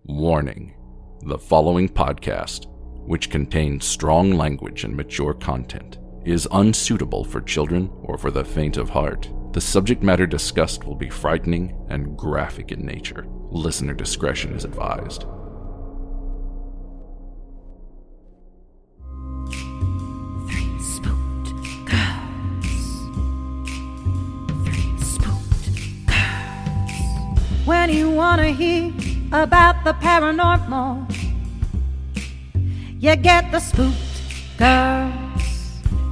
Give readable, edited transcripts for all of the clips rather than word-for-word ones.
Warning: the following podcast, which contains strong language and mature content, is unsuitable for children or for the faint of heart. The subject matter discussed will be frightening and graphic in nature. Listener discretion is advised. Three spooked girls. Three spooked girls. When you wanna hear about the paranormal, you get the spooked girls.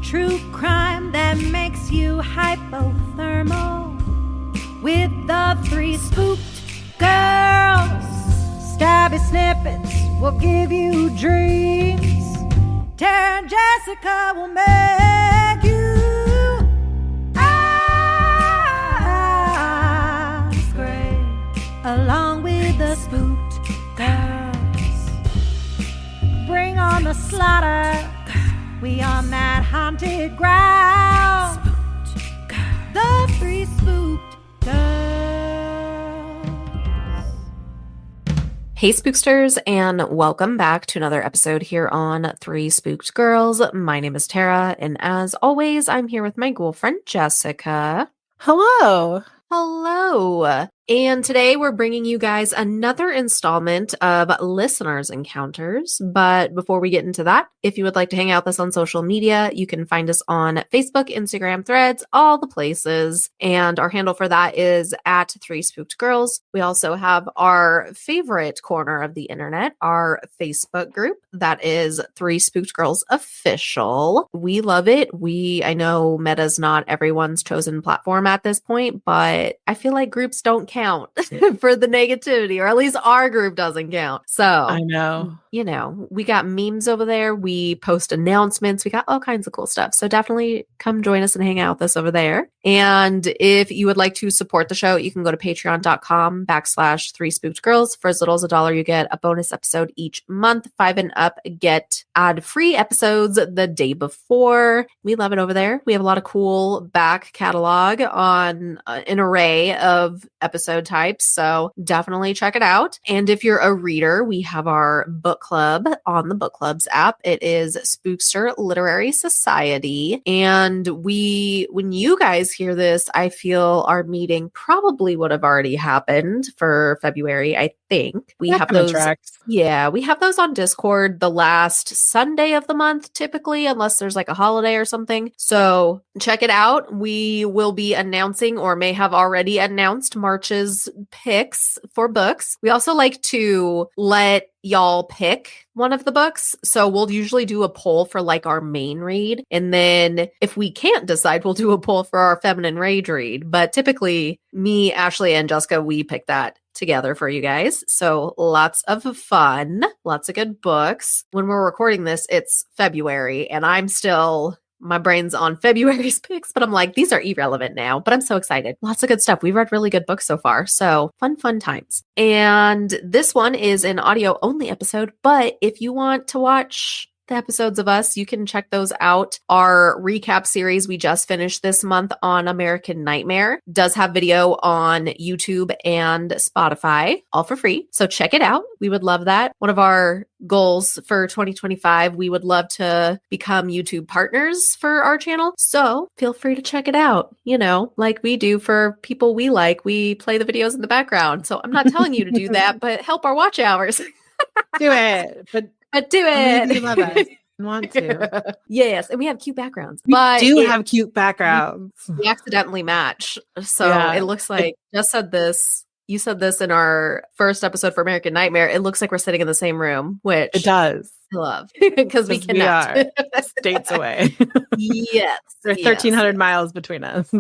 True crime that makes you hypothermal. With the three spooked girls, stabby snippets will give you dreams. Tara and Jessica will make you scream along with the spooked girls. Bring on the slaughter. We on that haunted ground. Spooked girls. The three spooked girls. Hey Spooksters, and welcome back to another episode here on Three Spooked Girls. My name is Tara, and as always, I'm here with my girlfriend Jessica. Hello. Hello. And today we're bringing you guys another installment of Listeners Encounters. But before we get into that, if you would like to hang out with us on social media, you can find us on Facebook, Instagram, Threads, all the places. And our handle for that is at Three Spooked Girls. We also have our favorite corner of the internet, our Facebook group. That is Three Spooked Girls Official. We love it. I know Meta's not everyone's chosen platform at this point, but I feel like groups don't count for the negativity, or at least our group doesn't count. So I know, we got memes over there. We post announcements. We got all kinds of cool stuff. So definitely come join us and hang out with us over there. And if you would like to support the show, you can go to patreon.com/Three Spooked Girls. For as little as $1, you get a bonus episode each month. 5 and up get ad-free episodes the day before. We love it over there. We have a lot of cool back catalog on an array of episode types, so definitely check it out. And if you're a reader, we have our book club on the book clubs app. It is Spookster Literary Society. And when you guys hear this, I feel our meeting probably would have already happened for February. I think we have those. Yeah, we have those on Discord the last Sunday of the month, typically, unless there's like a holiday or something. So check it out. We will be announcing, or may have already announced, March's picks for books. We also like to let y'all pick one of the books. So we'll usually do a poll for like our main read. And then if we can't decide, we'll do a poll for our feminine rage read. But typically me, Ashley, and Jessica, we pick that together for you guys. So lots of fun, lots of good books. When we're recording this, it's February, and my brain's on February's picks, but I'm like, these are irrelevant now, but I'm so excited. Lots of good stuff. We've read really good books so far. So fun times. And this one is an audio only episode, but if you want to watch the episodes of us, you can check those out. Our recap series we just finished this month on American Nightmare does have video on YouTube and Spotify, all for free. So check it out. We would love that. One of our goals for 2025, we would love to become YouTube partners for our channel. So feel free to check it out. Like we do for people we like. We play the videos in the background. So I'm not telling you to do that, but help our watch hours. Do it. But do it. You love us. Want to. Yes. And we have cute backgrounds. We do have cute backgrounds. We accidentally match. So It looks like Jess said this. You said this in our first episode for American Nightmare. It looks like we're sitting in the same room, which it does. I love because we connect. We are states away. Yes. There's 1,300 miles between us.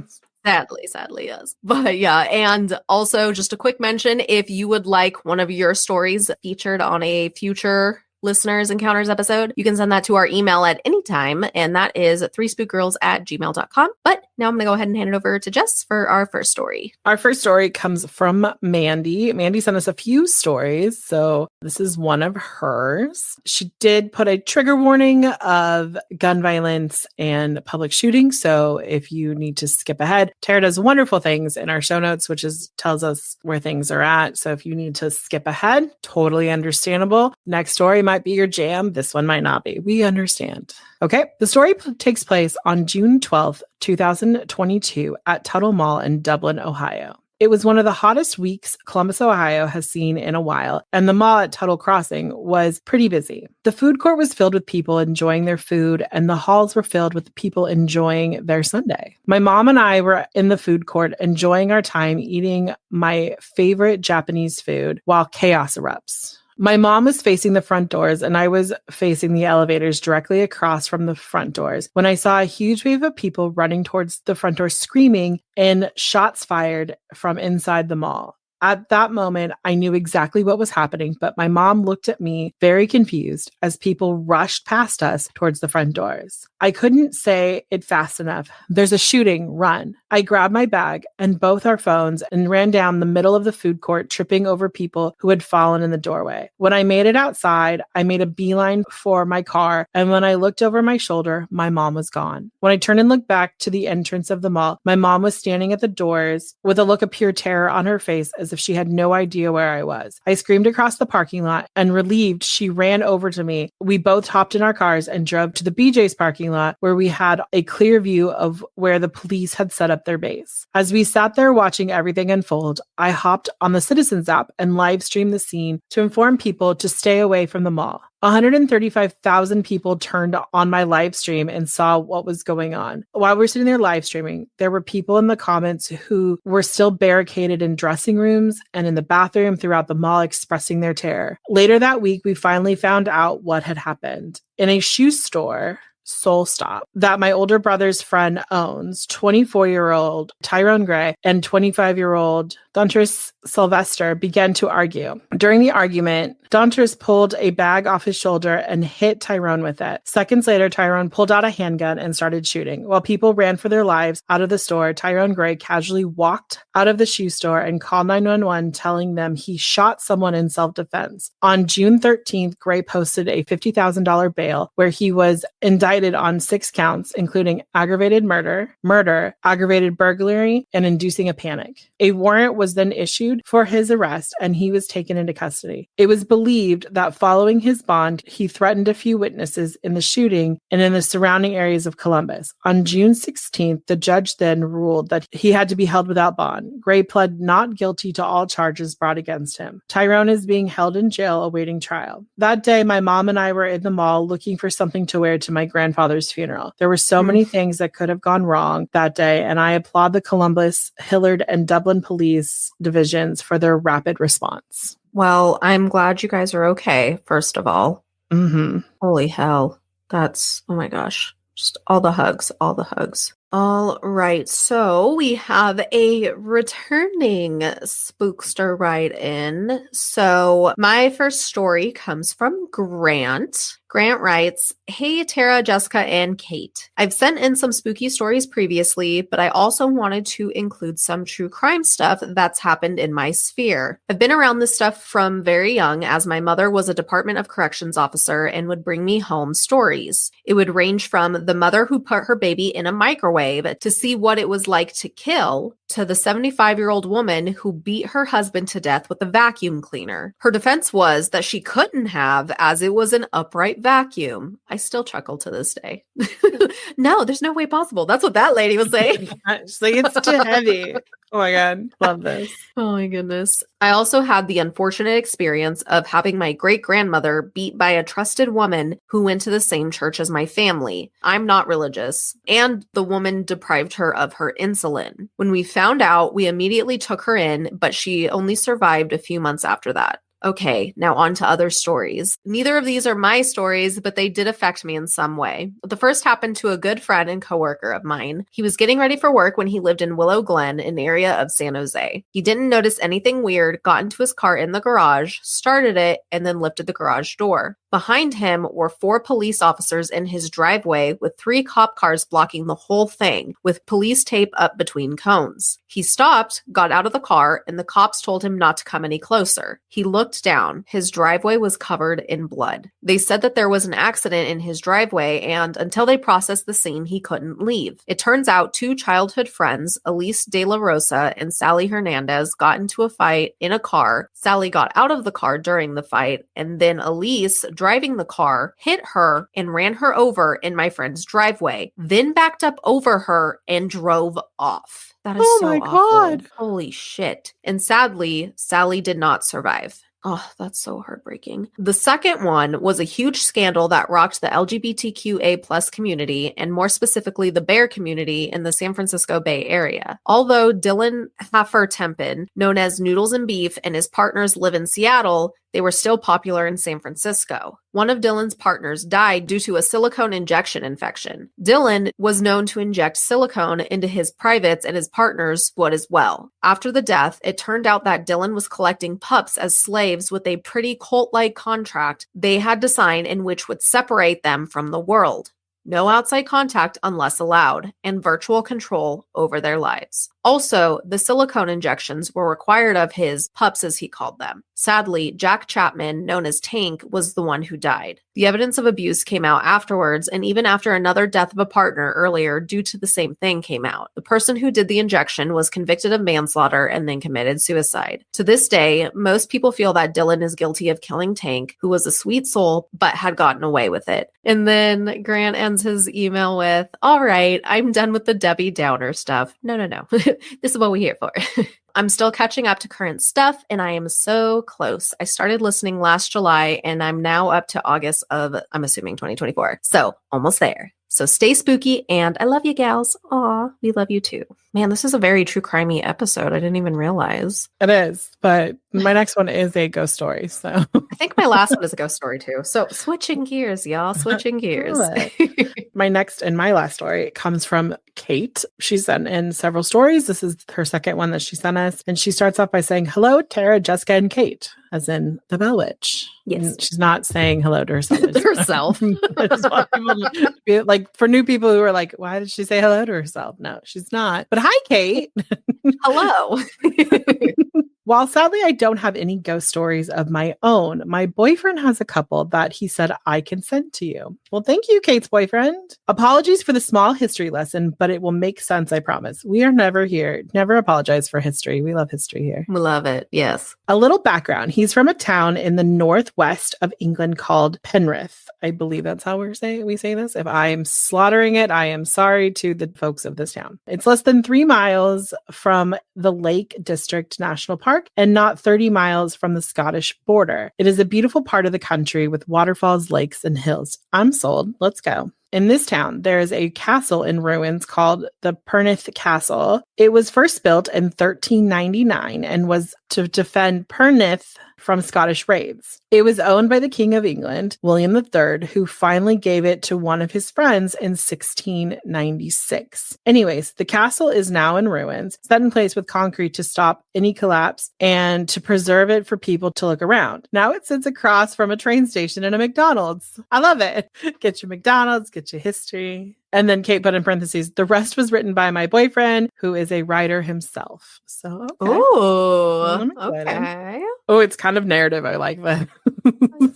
Sadly, yes. But yeah, and also just a quick mention, if you would like one of your stories featured on a future Listeners Encounters episode, you can send that to our email at any time, and that is threespookgirls@gmail.com. But now I'm going to go ahead and hand it over to Jess for our first story. Our first story comes from Mandy. Mandy sent us a few stories, so this is one of hers. She did put a trigger warning of gun violence and public shooting, so if you need to skip ahead, Tara does wonderful things in our show notes, which tells us where things are at. So if you need to skip ahead, totally understandable. Next story might be your jam. This one might not be. We understand. Okay, the story takes place on June 12th, 2022 at Tuttle Mall in Dublin, Ohio. It was one of the hottest weeks Columbus, Ohio has seen in a while, and the mall at Tuttle Crossing was pretty busy. The food court was filled with people enjoying their food, and the halls were filled with people enjoying their Sunday. My mom and I were in the food court enjoying our time eating my favorite Japanese food while chaos erupts. My mom was facing the front doors and I was facing the elevators directly across from the front doors when I saw a huge wave of people running towards the front door screaming and shots fired from inside the mall. At that moment, I knew exactly what was happening, but my mom looked at me very confused as people rushed past us towards the front doors. I couldn't say it fast enough. There's a shooting, run. I grabbed my bag and both our phones and ran down the middle of the food court, tripping over people who had fallen in the doorway. When I made it outside, I made a beeline for my car, and when I looked over my shoulder, my mom was gone. When I turned and looked back to the entrance of the mall, my mom was standing at the doors with a look of pure terror on her face as if she had no idea where I was. I screamed across the parking lot and relieved, she ran over to me. We both hopped in our cars and drove to the BJ's parking lot where we had a clear view of where the police had set up their base. As we sat there watching everything unfold, I hopped on the Citizens app and live streamed the scene to inform people to stay away from the mall. 135,000 people turned on my live stream and saw what was going on. While we're sitting there live streaming, there were people in the comments who were still barricaded in dressing rooms and in the bathroom throughout the mall expressing their terror. Later that week, we finally found out what had happened. In a shoe store, Soul Stop, that my older brother's friend owns, 24-year-old Tyrone Gray and 25-year-old Dontrus Sylvester began to argue. During the argument, Dontrus pulled a bag off his shoulder and hit Tyrone with it. Seconds later, Tyrone pulled out a handgun and started shooting. While people ran for their lives out of the store, Tyrone Gray casually walked out of the shoe store and called 911, telling them he shot someone in self-defense. On June 13th, Gray posted a $50,000 bail where he was indicted on 6 counts, including aggravated murder, aggravated burglary, and inducing a panic. A warrant was then issued for his arrest and he was taken into custody. It was believed that following his bond, he threatened a few witnesses in the shooting and in the surrounding areas of Columbus. On June 16th, the judge then ruled that he had to be held without bond. Gray pled not guilty to all charges brought against him. Tyrone is being held in jail awaiting trial. That day, my mom and I were in the mall looking for something to wear to my grandfather's funeral. There were so many things that could have gone wrong that day, and I applaud the Columbus, Hillard, and Dublin police divisions for their rapid response. Well, I'm glad you guys are okay, first of all. Holy hell. That's, oh my gosh. Just all the hugs, all the hugs. All right, so we have a returning Spookster write-in. So my first story comes from Grant. Grant writes, "Hey, Tara, Jessica, and Kate. I've sent in some spooky stories previously, but I also wanted to include some true crime stuff that's happened in my sphere. I've been around this stuff from very young, as my mother was a Department of Corrections officer and would bring me home stories. It would range from the mother who put her baby in a microwave to see what it was like to kill, to the 75-year-old woman who beat her husband to death with a vacuum cleaner. Her defense was that she couldn't have, as it was an upright vacuum." I still chuckle to this day. No, there's no way possible. That's what that lady was saying. She's like, it's too heavy. Oh my God. Love this. Oh my goodness. I also had the unfortunate experience of having my great-grandmother beat by a trusted woman who went to the same church as my family. I'm not religious. And the woman deprived her of her insulin. When we found out, we immediately took her in, but she only survived a few months after that. Okay, now on to other stories. Neither of these are my stories, but they did affect me in some way. The first happened to a good friend and coworker of mine. He was getting ready for work when he lived in Willow Glen, an area of San Jose. He didn't notice anything weird, got into his car in the garage, started it, and then lifted the garage door. Behind him were 4 police officers in his driveway with 3 cop cars blocking the whole thing, with police tape up between cones. He stopped, got out of the car, and the cops told him not to come any closer. He looked down. His driveway was covered in blood. They said that there was an accident in his driveway, and until they processed the scene, he couldn't leave. It turns out 2 childhood friends, Elise De La Rosa and Sally Hernandez, got into a fight in a car. Sally got out of the car during the fight, and then Elise, driving the car, hit her and ran her over in my friend's driveway, then backed up over her and drove off. That is so awful. God. Holy shit. And sadly, Sally did not survive. Oh, that's so heartbreaking. The second one was a huge scandal that rocked the LGBTQA plus community, and more specifically the bear community in the San Francisco Bay Area. Although Dylan Hafer-Tempin, known as Noodles and Beef, and his partners live in Seattle, they were still popular in San Francisco. One of Dylan's partners died due to a silicone injection infection. Dylan was known to inject silicone into his privates, and his partners would as well. After the death, it turned out that Dylan was collecting pups as slaves with a pretty cult-like contract they had to sign in which would separate them from the world. No outside contact unless allowed, and virtual control over their lives. Also, the silicone injections were required of his pups, as he called them. Sadly, Jack Chapman, known as Tank, was the one who died. The evidence of abuse came out afterwards, and even after another death of a partner earlier due to the same thing came out. The person who did the injection was convicted of manslaughter and then committed suicide. To this day, most people feel that Dylan is guilty of killing Tank, who was a sweet soul but had gotten away with it. And then Grant ends his email with, "All right, I'm done with the Debbie Downer stuff." No. This is what we're here for. I'm still catching up to current stuff, and I am so close. I started listening last July, and I'm now up to August of, I'm assuming, 2024. So almost there. So stay spooky, and I love you, gals. Aw, we love you too. Man, this is a very true crimey episode. I didn't even realize. It is, but my next one is a ghost story. So I think my last one is a ghost story too. So switching gears, y'all. Switching gears. My next and my last story comes from Kate. She sent in several stories. This is her second one that she sent us. And she starts off by saying, "Hello, Tara, Jessica, and Kate," as in the Bell Witch. Yes. And she's not saying hello to herself. I just want people to be, like, for new people who are like, why did she say hello to herself? No, she's not. But hi, Kate. Hello. While sadly I don't have any ghost stories of my own, my boyfriend has a couple that he said I can send to you. Well, thank you, Kate's boyfriend. Apologies for the small history lesson, but it will make sense, I promise. We are never here. Never apologize for history. We love history here. We love it. Yes. A little background. He's from a town in the northwest of England called Penrith. I believe that's how we say this. If I'm slaughtering it, I am sorry to the folks of this town. It's less than 3 miles from the Lake District National Park and not 30 miles from the Scottish border. It is a beautiful part of the country with waterfalls, lakes, and hills. I'm sold. Let's go. In this town, there is a castle in ruins called the Penrith Castle. It was first built in 1399 and was to defend Penrith from Scottish raids. It was owned by the King of England, William III, who finally gave it to one of his friends in 1696. Anyways, the castle is now in ruins, set in place with concrete to stop any collapse and to preserve it for people to look around. Now it sits across from a train station and a McDonald's. I love it. Get your McDonald's, get your history. And then Kate put in parentheses, the rest was written by my boyfriend, who is a writer himself. So, okay. Oh, okay. Oh, it's kind of narrative. I like that.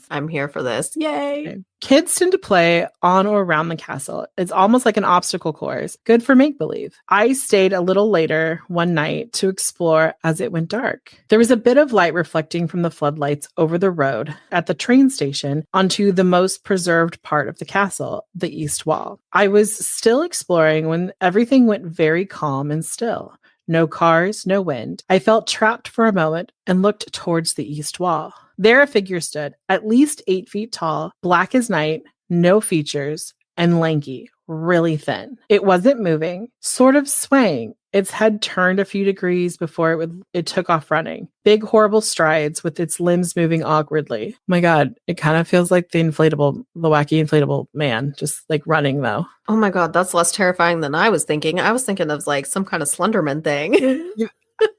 I'm here for this. Yay. Okay. Kids tend to play on or around the castle. It's almost like an obstacle course. Good for make-believe. I stayed a little later one night to explore as it went dark. There was a bit of light reflecting from the floodlights over the road at the train station onto the most preserved part of the castle, the east wall. I was still exploring when everything went very calm and still. No cars, no wind. I felt trapped for a moment and looked towards the east wall. There a figure stood, at least 8 feet tall, black as night, no features, and lanky, really thin. It wasn't moving, sort of swaying. Its head turned a few degrees before it took off running. Big, horrible strides with its limbs moving awkwardly. My God, it kind of feels like the wacky inflatable man, just like running though. Oh my God, that's less terrifying than I was thinking. I was thinking of like some kind of Slenderman thing.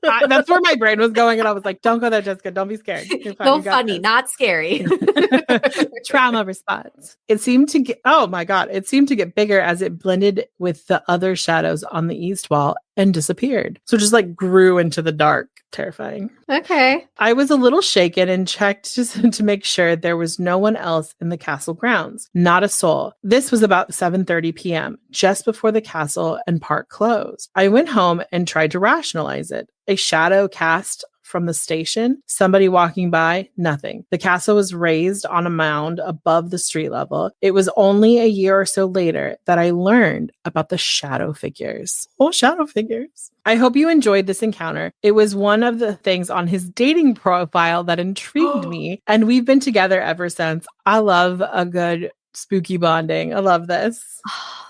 That's where my brain was going. And I was like, don't go there, Jessica. Don't be scared. You're fine. No You got funny, this. not scary. Trauma response. It seemed to get, oh my God, it seemed to get bigger as it blended with the other shadows on the east wall and disappeared. So just like grew into the dark. Terrifying. Okay. I was a little shaken and checked just to make sure there was no one else in the castle grounds. Not a soul. This was about 7:30 p.m., just before the castle and park closed. I went home and tried to rationalize it. A shadow cast from the station, somebody walking by, nothing. The castle was raised on a mound above the street level. It was only a year or so later that I learned about the shadow figures. Oh, shadow figures. I hope you enjoyed this encounter. It was one of the things on his dating profile that intrigued me, and we've been together ever since. I love a good spooky bonding. I love this.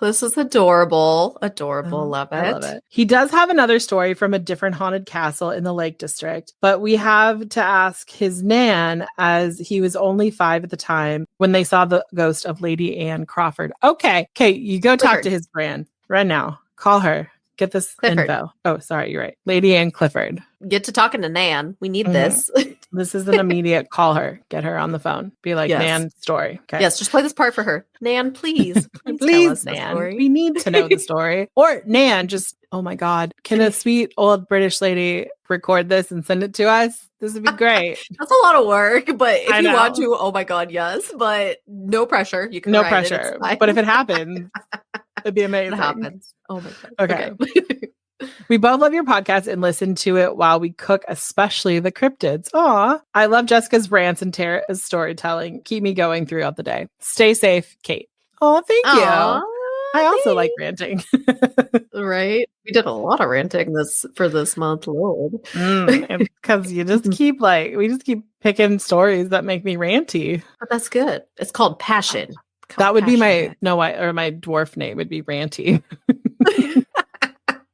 This is adorable. Adorable. Love it. I love it. He does have another story from a different haunted castle in the Lake District, but we have to ask his nan, as he was only 5 at the time when they saw the ghost of Lady Anne Crawford. Okay, you go talk to his gran right now. Call her. Get this info. Oh, sorry, you're right. Lady Anne Clifford. Get to talking to Nan. We need this. This is an immediate call her. Get her on the phone. Be like, yes. Nan's story. Okay. Yes, just play this part for her. Nan, please. Please, tell us Nan. story. We need to know the story. Or Nan, just, oh my God, can a sweet old British lady record this and send it to us? This would be great. That's a lot of work, but if you want to, oh my God, yes. But no pressure. You can no pressure. But if it happens, it'd be amazing. It happens. Oh my God. Okay. We both love your podcast and listen to it while we cook, especially the cryptids. Aw. I love Jessica's rants and Tara's storytelling. Keep me going throughout the day. Stay safe, Kate. Oh, thank you. I also like ranting. Right? We did a lot of ranting for this month, Lord. Because we just keep picking stories that make me ranty. But that's good. It's called passion. That would be my dwarf name would be Ranty.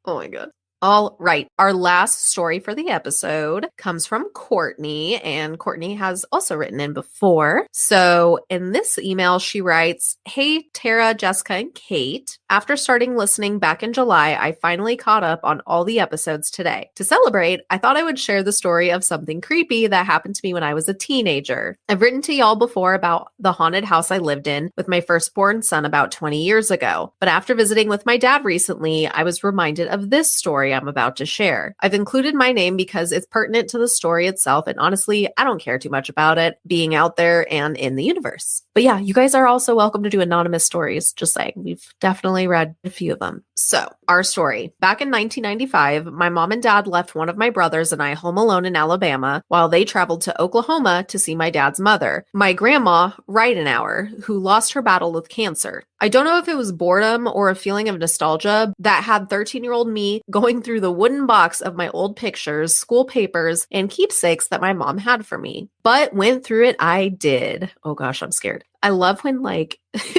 Oh my God. All right. Our last story for the episode comes from Courtney, and Courtney has also written in before. So in this email, she writes, "Hey, Tara, Jessica, and Kate. After starting listening back in July, I finally caught up on all the episodes today. To celebrate, I thought I would share the story of something creepy that happened to me when I was a teenager. I've written to y'all before about the haunted house I lived in with my firstborn son about 20 years ago. But after visiting with my dad recently, I was reminded of this story I'm about to share. I've included my name because it's pertinent to the story itself, and honestly, I don't care too much about it being out there and in the universe. But yeah, you guys are also welcome to do anonymous stories, just saying. We've definitely read a few of them. So, our story. Back in 1995, my mom and dad left one of my brothers and I home alone in Alabama while they traveled to Oklahoma to see my dad's mother, my grandma, Ridenauer, who lost her battle with cancer. I don't know if it was boredom or a feeling of nostalgia that had 13-year-old me going through the wooden box of my old pictures, school papers, and keepsakes that my mom had for me. But went through it, I did. Oh gosh, I'm scared. I love when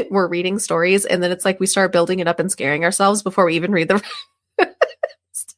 we're reading stories and then it's like we start building it up and scaring ourselves before we even read the rest.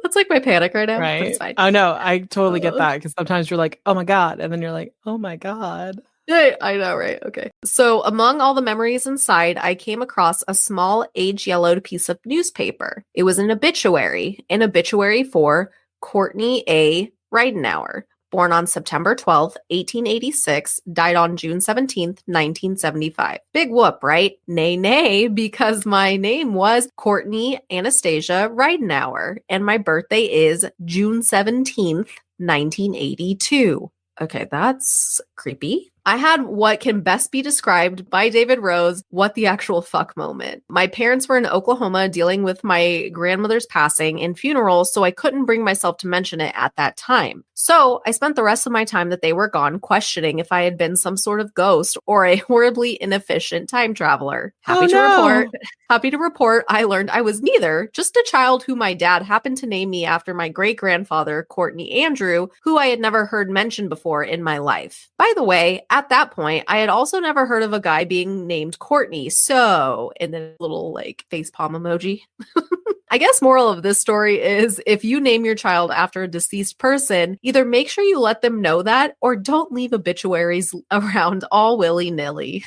That's like my panic right now. Right. But it's fine. Oh no, I totally get that because sometimes you're like, oh my God. And then you're like, oh my God. I know, right? Okay. So among all the memories inside, I came across a small age-yellowed piece of newspaper. It was an obituary for Courtney A. Ridenauer, born on September 12th, 1886, died on June 17th, 1975. Big whoop, right? Nay, because my name was Courtney Anastasia Ridenauer, and my birthday is June 17th, 1982. Okay, that's creepy. I had what can best be described by David Rose, what the actual fuck moment. My parents were in Oklahoma dealing with my grandmother's passing and funeral, so I couldn't bring myself to mention it at that time. So I spent the rest of my time that they were gone questioning if I had been some sort of ghost or a horribly inefficient time traveler. Happy to report, I learned I was neither, just a child who my dad happened to name me after my great-grandfather, Courtney Andrew, who I had never heard mentioned before in my life. By the way, at that point, I had also never heard of a guy being named Courtney. So, and then a little facepalm emoji. I guess moral of this story is if you name your child after a deceased person, either make sure you let them know that or don't leave obituaries around all willy-nilly.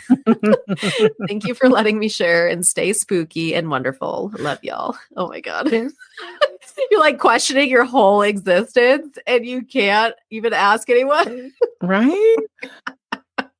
Thank you for letting me share and stay spooky and wonderful. Love y'all. Oh my God. You're like questioning your whole existence and you can't even ask anyone. Right?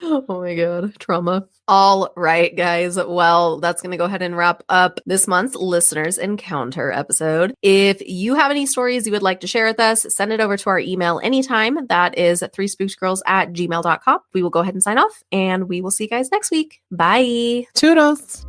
Oh my God. Trauma. All right, guys. Well, that's going to go ahead and wrap up this month's Listeners Encounter episode. If you have any stories you would like to share with us, send it over to our email anytime. That is 3spooksgirls@gmail.com. We will go ahead and sign off and we will see you guys next week. Bye. Toodles.